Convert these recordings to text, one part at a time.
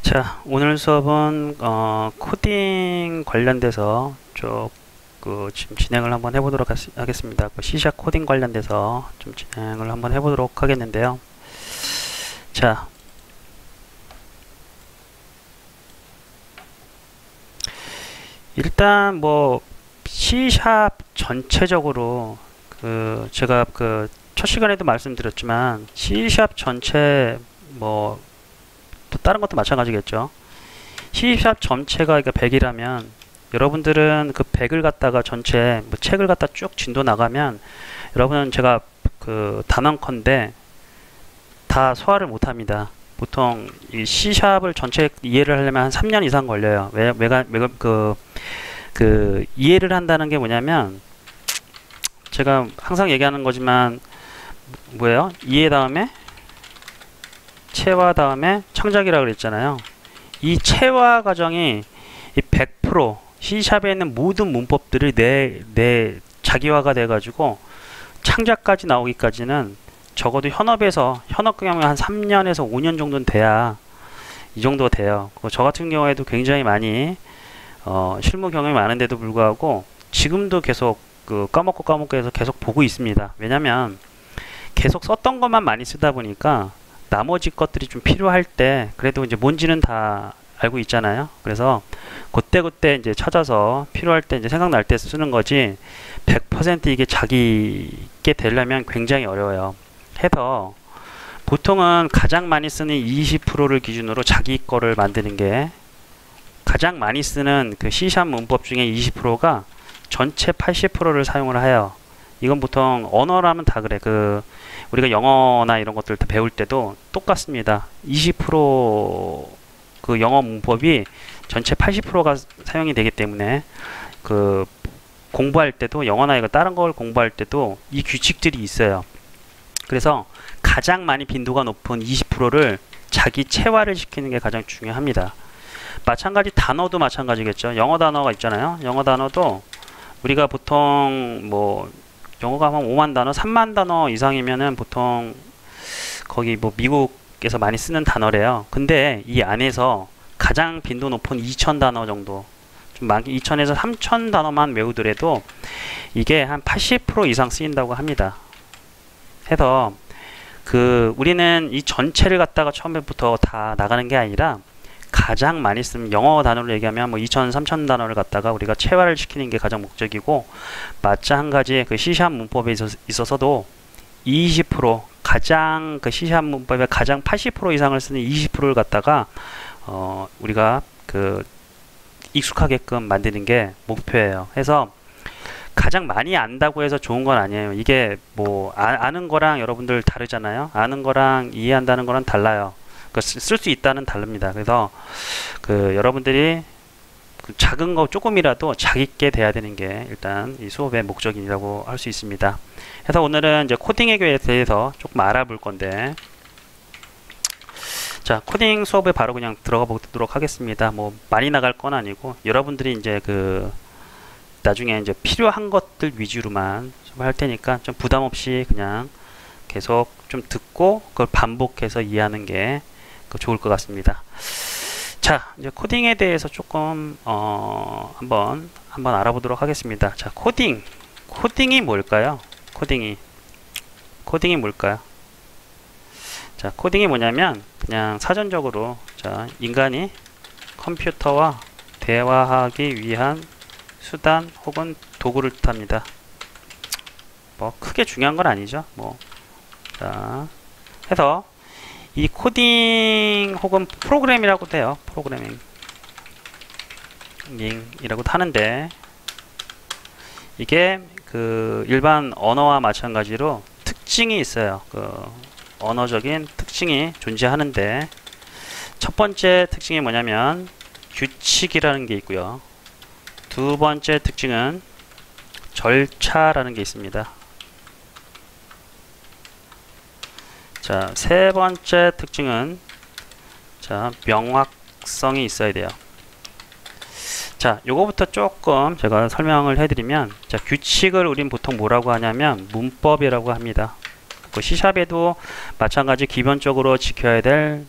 자, 오늘 수업은 코딩 관련돼서 지금 진행을 한번 해보도록 하겠습니다. C# 코딩 관련돼서 좀 진행을 한번 해보도록 하겠는데요. 자, 일단 C# 전체적으로 제가 첫 시간에도 말씀드렸지만 C# 전체 또 다른 것도 마찬가지겠죠. C# 전체가 100이라면 여러분들은 그 100을 갖다가 전체 책을 갖다 쭉 진도 나가면 여러분은 제가 단언컨대 다 소화를 못합니다. 보통 이 C샵을 전체 이해를 하려면 한 3년 이상 걸려요. 이해를 한다는 게 뭐냐면 제가 항상 얘기하는 거지만 뭐예요? 이해 다음에 체화 다음에 창작이라고 그랬잖아요. 이 체화 과정이 이 100% C샵에 있는 모든 문법들이 내 자기화가 돼가지고 창작까지 나오기까지는 적어도 현업 경험이 한 3년에서 5년 정도는 돼야 이 정도 돼요. 저 같은 경우에도 굉장히 많이 실무 경험이 많은데도 불구하고 지금도 계속 까먹고 해서 계속 보고 있습니다. 왜냐면 계속 썼던 것만 많이 쓰다 보니까 나머지 것들이 좀 필요할 때 그래도 이제 뭔지는 다 알고 있잖아요. 그래서 그때 이제 찾아서 필요할 때 이제 생각날 때 쓰는 거지 100% 이게 자기게 되려면 굉장히 어려워요. 해서 보통은 가장 많이 쓰는 20%를 기준으로 자기 거를 만드는 게 가장 많이 쓰는 C# 문법 중에 20%가 전체 80%를 사용을 해요. 이건 보통 언어라면 다 그래. 우리가 영어나 이런 것들 배울 때도 똑같습니다. 20% 영어 문법이 전체 80%가 사용이 되기 때문에 공부할 때도 영어나 이거 다른 걸 공부할 때도 이 규칙들이 있어요. 그래서 가장 많이 빈도가 높은 20%를 자기 체화를 시키는 게 가장 중요합니다. 마찬가지 단어도 마찬가지겠죠. 영어 단어가 있잖아요. 영어 단어도 우리가 보통 영어가 한 5만 단어, 3만 단어 이상이면은 보통 거기 미국에서 많이 쓰는 단어래요. 근데 이 안에서 가장 빈도 높은 2,000 단어 정도, 좀 2,000에서 3,000 단어만 외우더라도 이게 한 80% 이상 쓰인다고 합니다. 해서 우리는 이 전체를 갖다가 처음부터 다 나가는 게 아니라 가장 많이 쓰는 영어 단어로 얘기하면 2,000, 3,000 단어를 갖다가 우리가 체화를 시키는 게 가장 목적이고, 마찬가지의 C# 문법에 있어서도 20% 가장 C# 문법의 가장 80% 이상을 쓰는 20%를 갖다가 우리가 익숙하게끔 만드는 게 목표예요. 해서 가장 많이 안다고 해서 좋은 건 아니에요. 이게 아는 거랑 여러분들 다르잖아요. 아는 거랑 이해한다는 거랑 달라요. 쓸 수 있다는 다릅니다. 그래서 여러분들이 작은 거 조금이라도 자기께 돼야 되는 게 일단 이 수업의 목적이라고 할 수 있습니다. 그래서 오늘은 이제 코딩에 대해서 조금 알아볼 건데, 자, 코딩 수업에 바로 그냥 들어가 보도록 하겠습니다. 많이 나갈 건 아니고 여러분들이 이제 나중에 이제 필요한 것들 위주로만 좀 할 테니까 좀 부담 없이 그냥 계속 좀 듣고 그걸 반복해서 이해하는 게 좋을 것 같습니다. 자, 이제 코딩에 대해서 조금 한번 알아보도록 하겠습니다. 자, 코딩이 뭘까요? 코딩이 뭘까요? 자, 코딩이 뭐냐면 그냥 사전적으로 인간이 컴퓨터와 대화하기 위한 수단 혹은 도구를 뜻합니다. 크게 중요한 건 아니죠. 자, 해서 이 코딩 혹은 프로그램이라고 돼요. 프로그래밍이라고 하는데, 이게 일반 언어와 마찬가지로 특징이 있어요. 언어적인 특징이 존재하는데, 첫 번째 특징이 뭐냐면 규칙이라는 게 있고요. 두 번째 특징은 절차라는 게 있습니다. 자, 세 번째 특징은 명확성이 있어야 돼요. 자, 요거부터 조금 제가 설명을 해드리면, 규칙을 우린 보통 뭐라고 하냐면 문법이라고 합니다. C샵에도 마찬가지 기본적으로 지켜야 될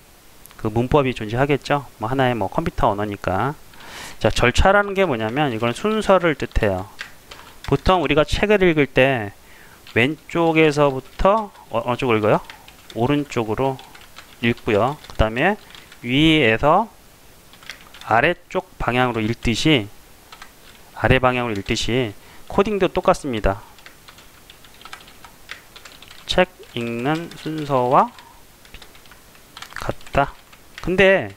그 문법이 존재하겠죠. 뭐 하나의 뭐 컴퓨터 언어니까. 자, 절차라는 게 뭐냐면 이건 순서를 뜻해요. 보통 우리가 책을 읽을 때 왼쪽에서부터 어느 쪽으로 읽어요? 오른쪽으로 읽고요. 그 다음에 위에서 아래쪽 방향으로 읽듯이, 아래 방향으로 읽듯이 코딩도 똑같습니다. 책 읽는 순서와 같다. 근데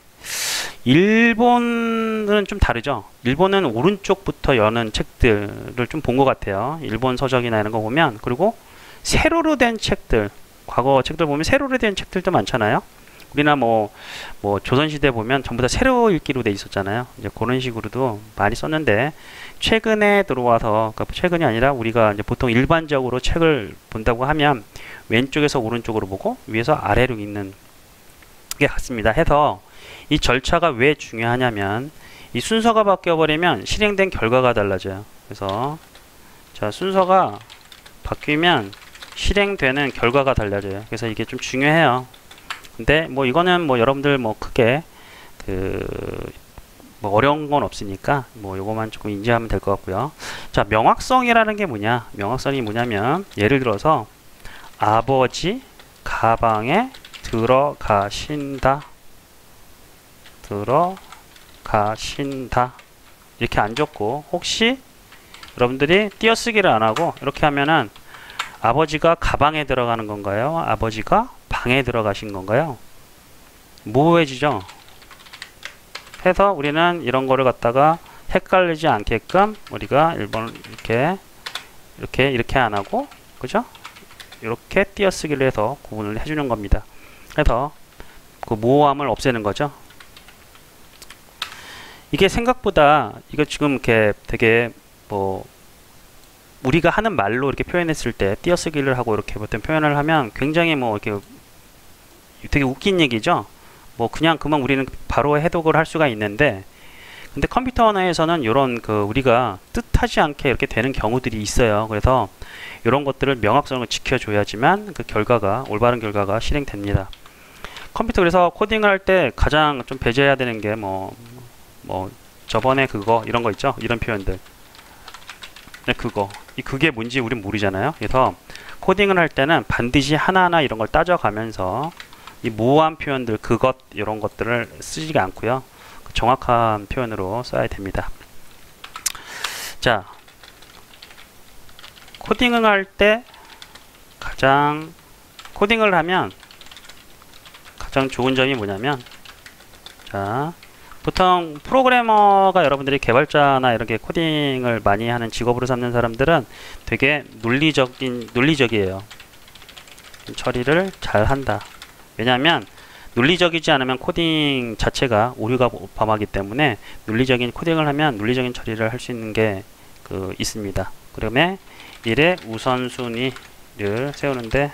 일본은 좀 다르죠. 일본은 오른쪽부터 여는 책들을 좀 본 것 같아요. 일본 서적이나 이런 거 보면. 그리고 세로로 된 책들, 과거 책들 보면 세로로 된 책들도 많잖아요. 우리나 뭐 조선시대 보면 전부 다 세로 읽기로 돼 있었잖아요. 이제 그런 식으로도 많이 썼는데, 최근에 들어와서, 그러니까 최근이 아니라 우리가 이제 보통 일반적으로 책을 본다고 하면 왼쪽에서 오른쪽으로 보고 위에서 아래로 읽는 게 같습니다. 해서 이 절차가 왜 중요하냐면, 이 순서가 바뀌어 버리면 실행된 결과가 달라져요. 그래서 자, 순서가 바뀌면 실행되는 결과가 달라져요. 그래서 이게 좀 중요해요. 근데 뭐 이거는 뭐 여러분들 뭐 크게 뭐 어려운 건 없으니까 뭐 요거만 조금 인지하면 될 것 같고요. 자, 명확성이라는 게 뭐냐? 명확성이 뭐냐면, 예를 들어서 아버지 가방에 들어가신다, 들어가신다 이렇게 안 적고, 혹시 여러분들이 띄어쓰기를 안 하고 이렇게 하면은 아버지가 가방에 들어가는 건가요? 아버지가 방에 들어가신 건가요? 모호해지죠? 해서 우리는 이런 거를 갖다가 헷갈리지 않게끔 우리가 1번 이렇게 안 하고, 그죠? 이렇게 띄어쓰기를 해서 구분을 해주는 겁니다. 그래서 그 모호함을 없애는 거죠. 이게 생각보다, 이거 지금 이렇게 되게 뭐 우리가 하는 말로 이렇게 표현했을 때 띄어쓰기를 하고 이렇게 어떤 표현을 하면 굉장히 뭐 이렇게 되게 웃긴 얘기죠. 뭐 그냥 그만 우리는 바로 해독을 할 수가 있는데, 근데 컴퓨터 언어에서는 이런 우리가 뜻하지 않게 이렇게 되는 경우들이 있어요. 그래서 이런 것들을 명확성을 지켜줘야지만 그 결과가, 올바른 결과가 실행됩니다. 컴퓨터, 그래서 코딩을 할 때 가장 좀 배제해야 되는 게 뭐 저번에 그거 이런 거 있죠. 이런 표현들. 그게 뭔지 우린 모르잖아요. 그래서 코딩을 할 때는 반드시 하나하나 이런 걸 따져가면서 이 모호한 표현들, 그것 이런 것들을 쓰지 않고요. 정확한 표현으로 써야 됩니다. 자, 코딩을 할 때 코딩을 하면 가장 좋은 점이 뭐냐면, 자, 보통 프로그래머가, 여러분들이 개발자나 이렇게 코딩을 많이 하는 직업으로 삼는 사람들은 되게 논리적이에요. 처리를 잘 한다. 왜냐하면 논리적이지 않으면 코딩 자체가 오류가 범하기 때문에 논리적인 코딩을 하면 논리적인 처리를 할 수 있는 게 있습니다. 그러면 일의 우선순위를 세우는데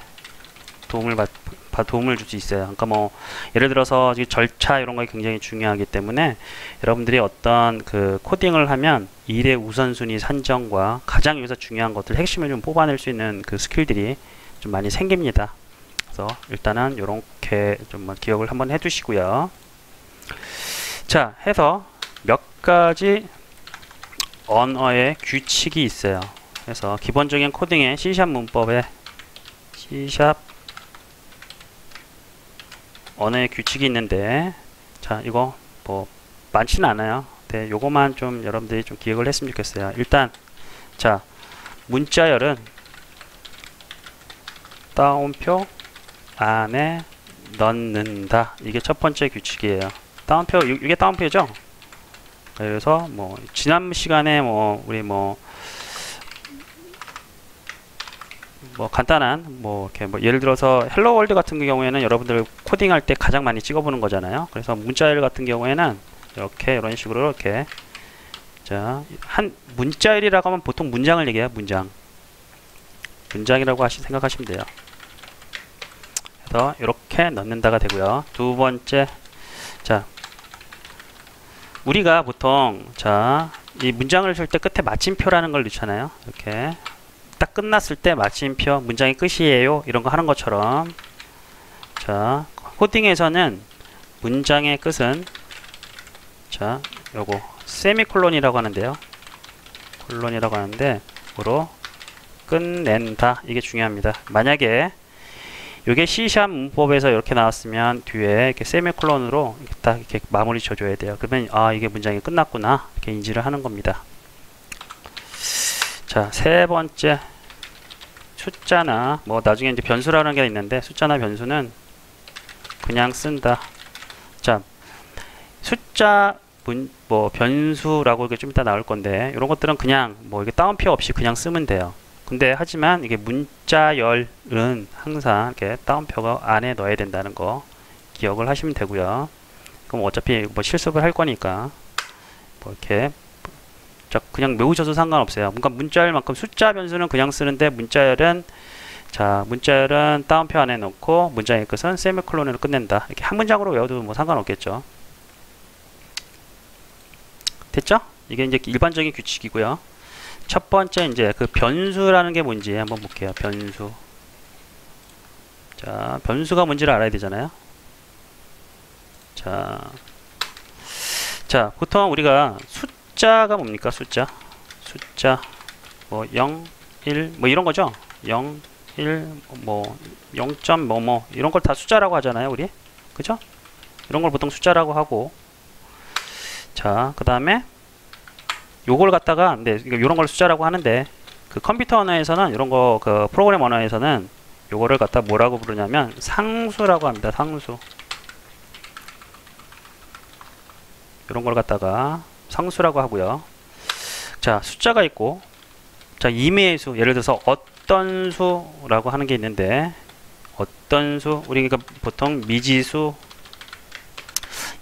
도움을 줄 수 있어요. 그러니까 뭐 예를 들어서 절차 이런 거 굉장히 중요하기 때문에 여러분들이 어떤 코딩을 하면 일의 우선순위 산정과 가장 여기서 중요한 것들, 핵심을 좀 뽑아낼 수 있는 스킬들이 좀 많이 생깁니다. 그래서 일단은 이렇게 좀 기억을 한번 해두시고요. 자, 해서 몇 가지 언어의 규칙이 있어요. 그래서 기본적인 코딩의 C# 문법에 C# 언어의 규칙이 있는데, 자, 이거 뭐 많지는 않아요. 네, 요거만 좀 여러분들이 좀 기억을 했으면 좋겠어요. 일단, 자, 문자열은 따옴표 안에 넣는다. 이게 첫 번째 규칙이에요. 따옴표, 이게 따옴표죠? 그래서 뭐 지난 시간에 우리 간단한 이렇게 예를 들어서 헬로 월드 같은 경우에는 여러분들 코딩할 때 가장 많이 찍어보는 거잖아요. 그래서 문자열 같은 경우에는 이렇게 이런 식으로 이렇게, 자, 한 문자열이라고 하면 보통 문장을 얘기해요. 문장이라고 생각하시면 돼요. 그래서 이렇게 넣는다가 되고요. 두 번째, 자, 우리가 보통, 자, 이 문장을 쓸 때 끝에 마침표라는 걸 넣잖아요. 이렇게 딱 끝났을 때 마침표, 문장이 끝이에요, 이런 거 하는 것처럼, 자, 코딩에서는 문장의 끝은 자 요거 세미콜론이라고 하는데요. 콜론이라고 하는데 으로 끝낸다. 이게 중요합니다. 만약에 요게 C# 문법에서 이렇게 나왔으면 뒤에 이렇게 세미콜론으로 딱 이렇게 마무리 쳐줘야 돼요. 그러면 아 이게 문장이 끝났구나 이렇게 인지를 하는 겁니다. 자, 세 번째 숫자나 뭐 나중에 이제 변수라는 게 있는데 숫자나 변수는 그냥 쓴다. 자, 숫자 뭐 변수라고 이게 좀 이따 나올 건데 이런 것들은 그냥 뭐 이게 따옴표 없이 그냥 쓰면 돼요. 근데 하지만 이게 문자열은 항상 이렇게 따옴표가 안에 넣어야 된다는 거 기억을 하시면 되고요. 그럼 어차피 뭐 실습을 할 거니까 뭐 이렇게 그냥 외우셔도 상관없어요. 그러니까 문자열만큼 숫자 변수는 그냥 쓰는데 문자열은 따옴표 안에 넣고 문장의 끝은 세미콜론으로 끝낸다. 이렇게 한 문장으로 외워도 뭐 상관없겠죠. 됐죠? 이게 이제 일반적인 규칙이고요. 첫 번째 이제 그 변수라는 게 뭔지 한번 볼게요. 변수. 자, 변수가 뭔지를 알아야 되잖아요. 자, 보통 우리가 숫자가 뭡니까? 숫자 뭐 0, 1 뭐 이런 거죠. 0, 1 뭐 0점 뭐뭐 이런 걸 다 숫자라고 하잖아요, 우리. 그죠? 이런 걸 보통 숫자라고 하고. 자, 그다음에 요걸 갖다가 이런 걸 숫자라고 하는데 그 컴퓨터 언어에서는 이런 거 그 프로그램 언어에서는 요거를 갖다 뭐라고 부르냐면 상수라고 합니다. 상수. 이런 걸 갖다가 상수라고 하고요. 자, 숫자가 있고 자, 임의의 수, 예를 들어서 어떤 수라고 하는 게 있는데 어떤 수, 우리가 보통 미지수,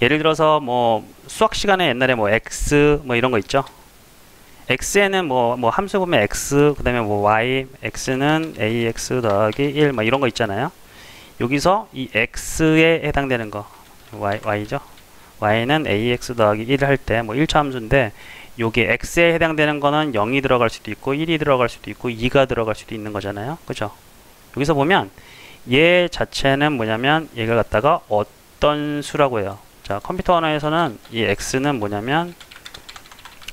예를 들어서 뭐 수학 시간에 옛날에 뭐 x 뭐 이런 거 있죠. x에는 뭐 함수 보면 x, 그 다음에 뭐 y, x는 ax 더하기 1 뭐 이런 거 있잖아요. 여기서 이 x에 해당되는 거 y죠. y는 ax 더하기 1 할 때 뭐 1차 함수인데 요게 x에 해당되는 거는 0이 들어갈 수도 있고 1이 들어갈 수도 있고 2가 들어갈 수도 있는 거잖아요. 그죠? 여기서 보면 얘 자체는 뭐냐면 얘가 갖다가 어떤 수라고 해요. 자, 컴퓨터 언어에서는 이 x는 뭐냐면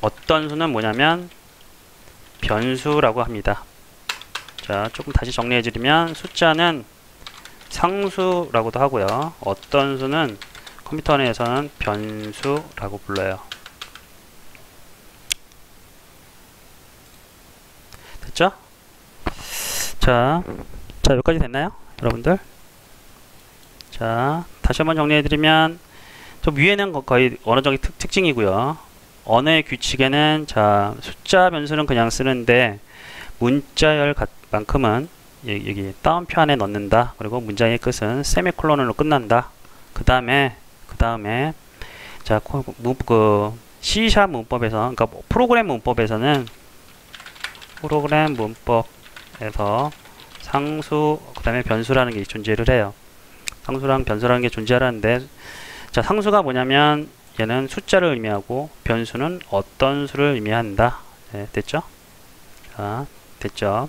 어떤 수는 뭐냐면 변수라고 합니다. 자, 조금 다시 정리해 드리면 숫자는 상수라고도 하고요. 어떤 수는 컴퓨터 언어에서는 변수라고 불러요. 됐죠? 자, 여기까지 됐나요? 여러분들? 자, 다시 한번 정리해 드리면 저 위에는 거의 언어적인 특징이고요. 언어의 규칙에는 자, 숫자 변수는 그냥 쓰는데 문자열만큼은 여기 따옴표 안에 넣는다. 그리고 문장의 끝은 세미콜론으로 끝난다. 그 다음에 자, 그 C# 문법에서, 그러니까 프로그램 문법에서 상수, 그 다음에 변수라는 게 존재를 해요. 상수랑 변수라는 게 존재하는데, 자, 상수가 뭐냐면 얘는 숫자를 의미하고 변수는 어떤 수를 의미한다. 네, 됐죠? 자, 됐죠?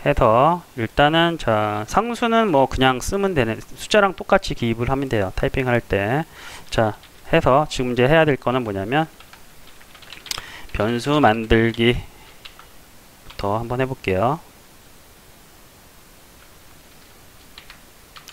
해서 일단은 자, 상수는 뭐 그냥 쓰면 되는, 숫자랑 똑같이 기입을 하면 돼요. 타이핑할 때. 자, 해서 지금 이제 해야 될 거는 뭐냐면 변수 만들기부터 한번 해볼게요.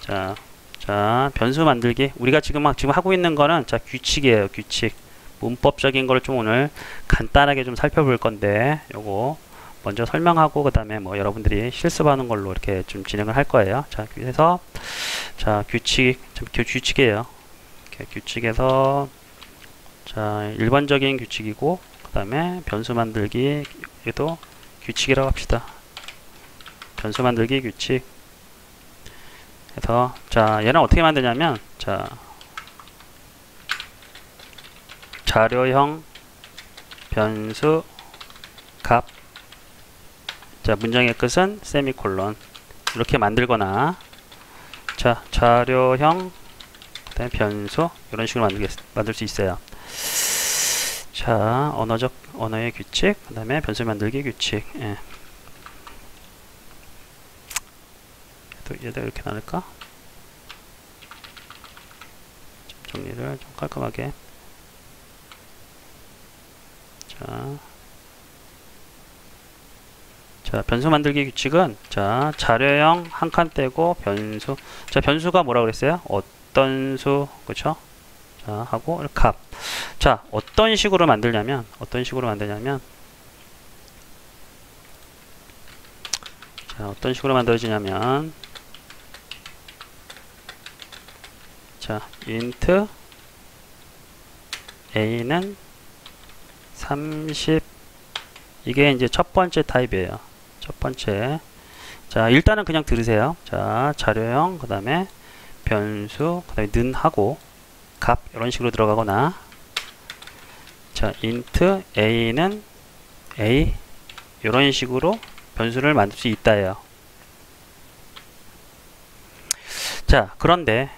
자, 변수 만들기. 우리가 지금 하고 있는 거는 자, 규칙이에요. 규칙. 문법적인 걸 좀 오늘 간단하게 좀 살펴볼 건데 요거 먼저 설명하고 그 다음에 뭐 여러분들이 실습하는 걸로 이렇게 좀 진행을 할 거예요. 자, 그래서 자, 규칙이에요. 이렇게 규칙에서 자, 일반적인 규칙이고 그 다음에 변수 만들기 얘도 규칙이라고 합시다. 변수 만들기 규칙. 그래서 자, 얘는 어떻게 만드냐면 자, 자료형 변수 값. 자, 문장의 끝은 세미콜론. 이렇게 만들거나 자, 자료형 그다음에 변수 이런 식으로 만들 수 있어요. 자, 언어의 규칙, 그다음에 변수 만들기 규칙. 예. 얘도 이렇게 나눌까? 정리를 좀 깔끔하게. 자, 변수 만들기 규칙은, 자, 자료형 한 칸 떼고 변수. 자, 변수가 뭐라 그랬어요? 어떤 수, 그쵸? 자, 하고 값. 자, 어떤 식으로 만들냐면, 자, 어떤 식으로 만들어지냐면, 자, int a는 30. 이게 이제 첫 번째 타입이에요. 첫 번째. 자, 일단은 그냥 들으세요. 자, 자료형, 그 다음에 변수, 그 다음에 는 하고 값, 이런 식으로 들어가거나, 자, int a는 a, 이런 식으로 변수를 만들 수 있다예요. 자, 그런데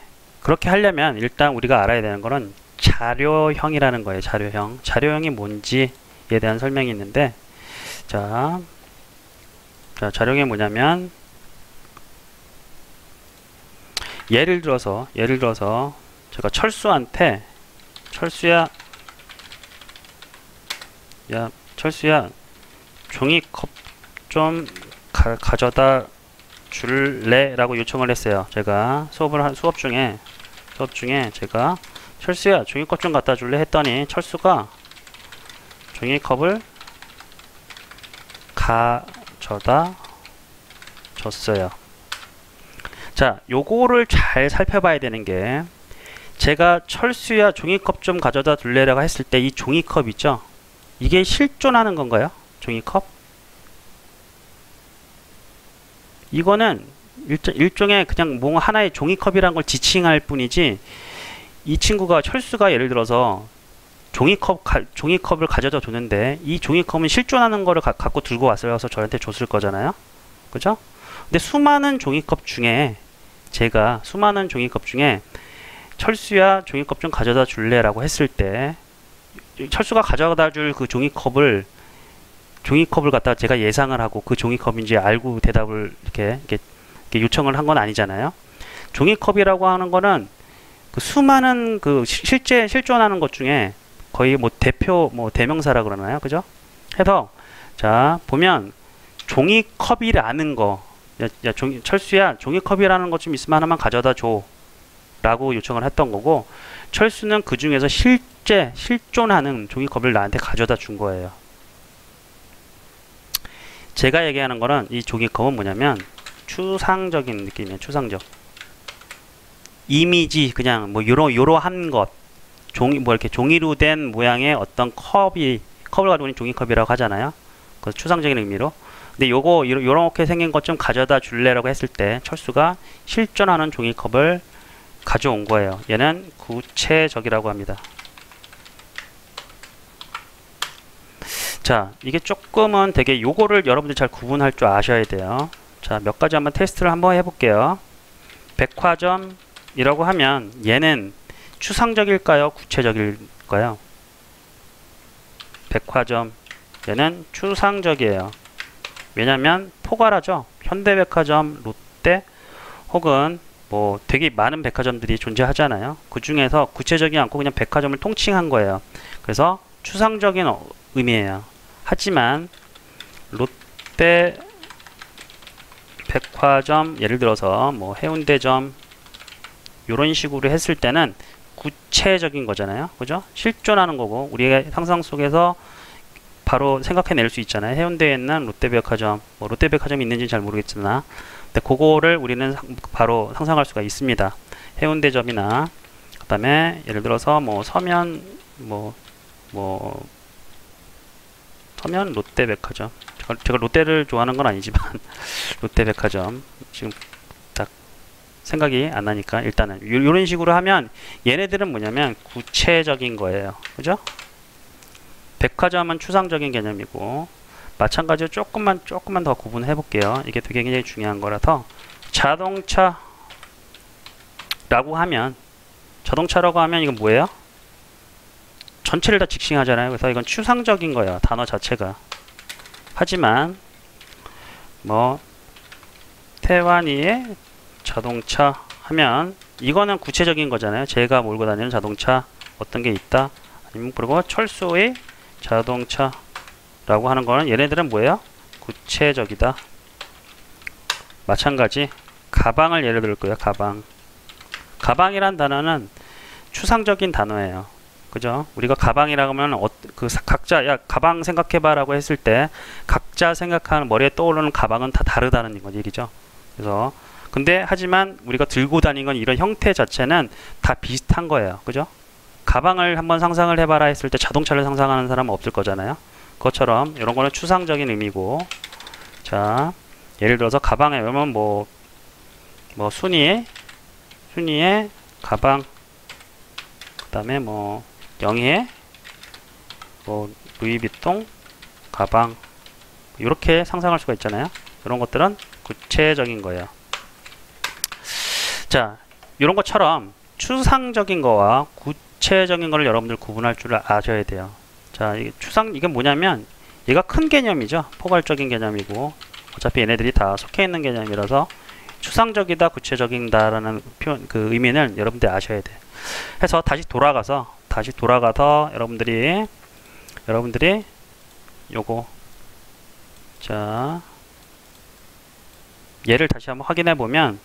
그렇게 하려면 일단 우리가 알아야 되는 거는 자료형이라는 거예요. 자료형. 자료형이 뭔지에 대한 설명이 있는데, 자, 자료형이 뭐냐면, 예를 들어서 제가 철수한테, 철수야 종이컵 좀 가져다 줄래? 라고 요청을 했어요. 제가 수업 중에 제가 철수야 종이컵 좀 갖다 줄래? 했더니 철수가 종이컵을 가져다 줬어요. 자, 요거를 잘 살펴봐야 되는 게, 제가 철수야 종이컵 좀 가져다 줄래라고 했을 때 이 종이컵 있죠? 이게 실존하는 건가요? 종이컵? 이거는 일종의 그냥 뭔가 하나의 종이컵이란 걸 지칭할 뿐이지, 이 친구가 철수가 예를 들어서 종이컵을 가져다 줬는데 이 종이컵은 실존하는 거를 갖고 들고 왔어서 저한테 줬을 거잖아요. 그죠? 근데 수많은 종이컵 중에 철수야 종이컵 좀 가져다 줄래? 라고 했을 때 철수가 가져다 줄 그 종이컵을 갖다가 제가 예상을 하고 그 종이컵인지 알고 대답을 이렇게 요청을 한 건 아니잖아요. 종이컵이라고 하는 거는 그 수많은 그 실제 실존하는 것 중에 거의 뭐 대명사라 그러나요? 그죠? 해서, 자, 보면 종이컵이라는 거, 철수야 종이컵이라는 것 좀 있으면 하나만 가져다 줘 라고 요청을 했던 거고, 철수는 그 중에서 실존하는 종이컵을 나한테 가져다 준 거예요. 제가 얘기하는 거는, 이 종이컵은 뭐냐면 추상적인 느낌이에요. 추상적 이미지, 그냥 뭐 요러한 것, 이렇게 종이로 된 모양의 어떤 컵을 가지고 있는 종이컵이라고 하잖아요. 그 추상적인 의미로. 근데 요렇게 생긴 것 좀 가져다 줄래라고 했을 때 철수가 실존하는 종이컵을 가져온 거예요. 얘는 구체적이라고 합니다. 자, 이게 조금은 되게 요거를 여러분들 잘 구분할 줄 아셔야 돼요. 자, 몇 가지 한번 테스트를 한번 해볼게요. 백화점이라고 하면 얘는 추상적일까요? 구체적일까요? 백화점, 얘는 추상적이에요. 왜냐면 포괄하죠. 현대백화점, 롯데, 혹은 뭐 되게 많은 백화점들이 존재하잖아요. 그 중에서 구체적이지 않고 그냥 백화점을 통칭한 거예요. 그래서 추상적인 의미예요. 하지만 롯데 백화점, 예를 들어서 뭐 해운대점 이런 식으로 했을 때는 구체적인 거잖아요. 그죠? 실존하는 거고, 우리가 상상 속에서 바로 생각해낼 수 있잖아요. 해운대에 있는 롯데백화점, 뭐 롯데백화점이 있는지 잘 모르겠으나, 근데 그거를 우리는 바로 상상할 수가 있습니다. 해운대점이나, 그 다음에 예를 들어서 뭐 서면 롯데백화점. 제가 롯데를 좋아하는 건 아니지만 롯데백화점 지금 딱 생각이 안 나니까 일단은 이런 식으로 하면 얘네들은 뭐냐면 구체적인 거예요. 그죠? 백화점은 추상적인 개념이고, 마찬가지로 조금만 더 구분해 볼게요. 이게 되게 굉장히 중요한 거라서, 자동차라고 하면 이건 뭐예요? 전체를 다 직시하잖아요. 그래서 이건 추상적인 거예요. 단어 자체가. 하지만 뭐 태완이의 자동차 하면 이거는 구체적인 거잖아요. 제가 몰고 다니는 자동차 어떤 게 있다. 아니면 그리고 철수의 자동차라고 하는 거는 얘네들은 뭐예요? 구체적이다. 마찬가지 가방을 예를 들 거예요. 가방. 가방이란 단어는 추상적인 단어예요. 그죠? 우리가 가방이라고 하면 각자 야 가방 생각해봐라고 했을 때 각자 생각하는 머리에 떠오르는 가방은 다 다르다는 얘기죠. 그래서 근데 하지만 우리가 들고 다니는 건 이런 형태 자체는 다 비슷한 거예요. 그죠? 가방을 한번 상상을 해봐라 했을 때 자동차를 상상하는 사람은 없을 거잖아요. 그것처럼 이런 거는 추상적인 의미고, 자 예를 들어서 가방에 그러면 뭐 순위의 가방, 그 다음에 뭐 영희의 뭐 루이비통 가방, 이렇게 상상할 수가 있잖아요. 이런 것들은 구체적인 거예요. 자, 이런 것처럼 추상적인 거와 구체적인 거를 여러분들 구분할 줄 아셔야 돼요. 자, 이게 뭐냐면 얘가 큰 개념이죠. 포괄적인 개념이고 어차피 얘네들이 다 속해 있는 개념이라서 추상적이다, 구체적이다라는 표현, 그 의미는 여러분들이 아셔야 돼. 해서 다시 돌아가서 여러분들이 요거, 자 얘를 다시 한번 확인해 보면,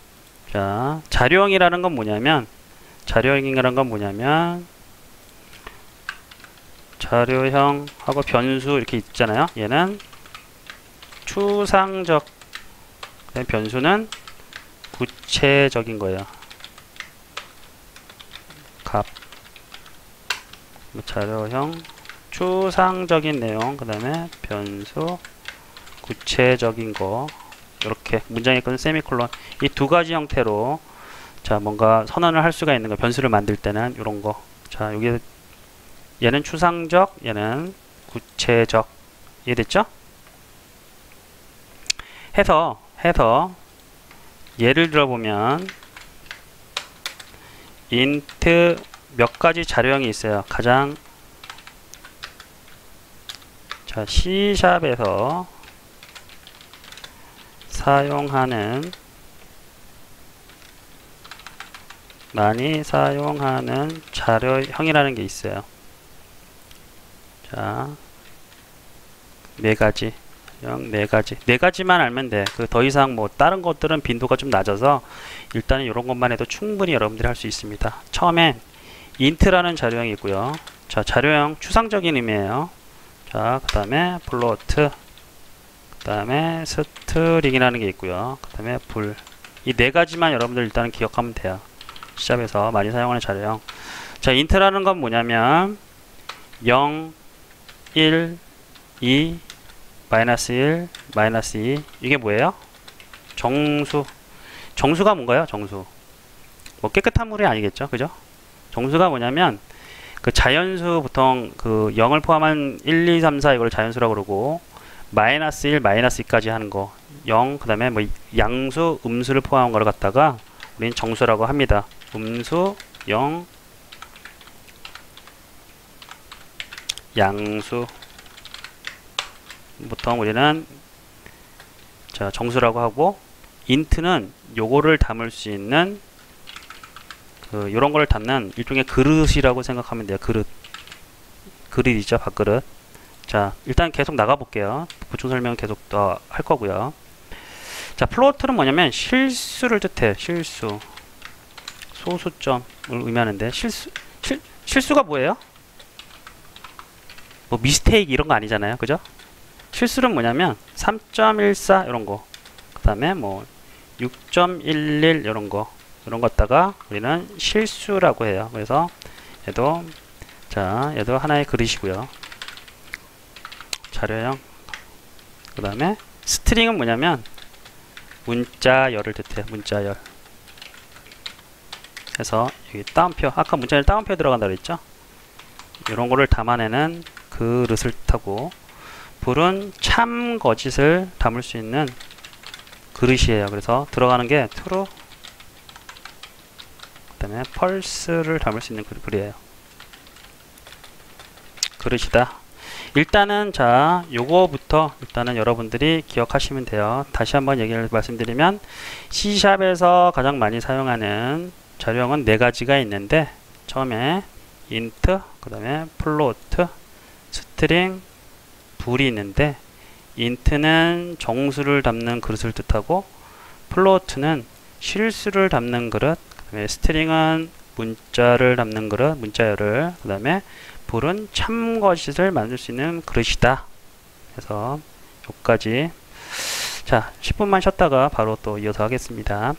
자 자료형이라는 건 뭐냐면 자료형하고 변수 이렇게 있잖아요. 얘는 추상적, 변수는 구체적인 거예요. 값, 자료형, 추상적인 내용, 그 다음에 변수, 구체적인 거. 이렇게 문장의 끝은 세미콜론. 이 두 가지 형태로 자 뭔가 선언을 할 수가 있는 거. 변수를 만들 때는 이런 거. 자 여기 얘는 추상적, 얘는 구체적. 이해됐죠? 해서 예를 들어보면 int 몇 가지 자료형이 있어요. 가장 자 C샵에서 많이 사용하는 자료형이라는 게 있어요. 자, 네 가지만 알면 돼. 더 이상 뭐 다른 것들은 빈도가 좀 낮아서 일단은 이런 것만 해도 충분히 여러분들이 할 수 있습니다. 처음에 int라는 자료형이 있고요. 자, 자료형 추상적인 의미예요. 자, 그 다음에 플로트, 그 다음에 스트링이라는 게 있고요. 그 다음에 불. 이 네 가지만 여러분들 일단은 기억하면 돼요. 시합에서 많이 사용하는 자료형. 자, int라는 건 뭐냐면 0, 1, 2, 마이너스 1, 마이너스 2. 이게 뭐예요? 정수가 뭔가요? 정수. 뭐 깨끗한 물이 아니겠죠? 그죠? 정수가 뭐냐면 그 자연수 보통 그 0을 포함한 1, 2, 3, 4 이걸 자연수라고 그러고 마이너스 1, 마이너스 2까지 하는 거 0, 그 다음에 뭐 양수, 음수를 포함한 거를 갖다가 우리는 정수라고 합니다. 음수, 0, 양수. 보통 우리는 자 정수라고 하고, int는 요거를 담을 수 있는 요런 거를 담는 일종의 그릇이라고 생각하면 돼요. 그릇이죠. 밥그릇. 자 일단 계속 나가 볼게요. 보충 설명은 계속 더 할 거고요. 자 플로트는 뭐냐면 실수를 뜻해. 실수, 소수점을 의미하는데 실수가 뭐예요? 뭐 미스테이크 이런 거 아니잖아요. 그죠? 실수는 뭐냐면 3.14 이런 거, 그 다음에 뭐 6.11 이런 거, 이런 거 갖다가 우리는 실수라고 해요. 그래서 얘도 하나의 그릇이고요. 자료형. 그 다음에 스트링은 뭐냐면 문자열을 뜻해요. 문자열. 그래서 여기 따옴표, 아까 문자열 따옴표 들어간다 그랬죠? 이런 거를 담아내는 그릇을 뜻하고, 불은 참 거짓을 담을 수 있는 그릇이에요. 그래서 들어가는 게 true, 그 다음에 false를 담을 수 있는 그릇이에요. 그릇이다. 일단은 자 요거부터 일단은 여러분들이 기억하시면 돼요. 다시 한번 얘기를 말씀드리면 C샵에서 가장 많이 사용하는 자료형은 네 가지가 있는데 처음에 int, 그 다음에 float, string, 불이 있는데 int는 정수를 담는 그릇을 뜻하고 float는 실수를 담는 그릇, 그 다음에 string은 문자를 담는 그릇, 문자열을, 그 다음에 불은 참것을 만들 수 있는 그릇이다. 그래서 여기까지. 자, 10분만 쉬었다가 바로 또 이어서 하겠습니다.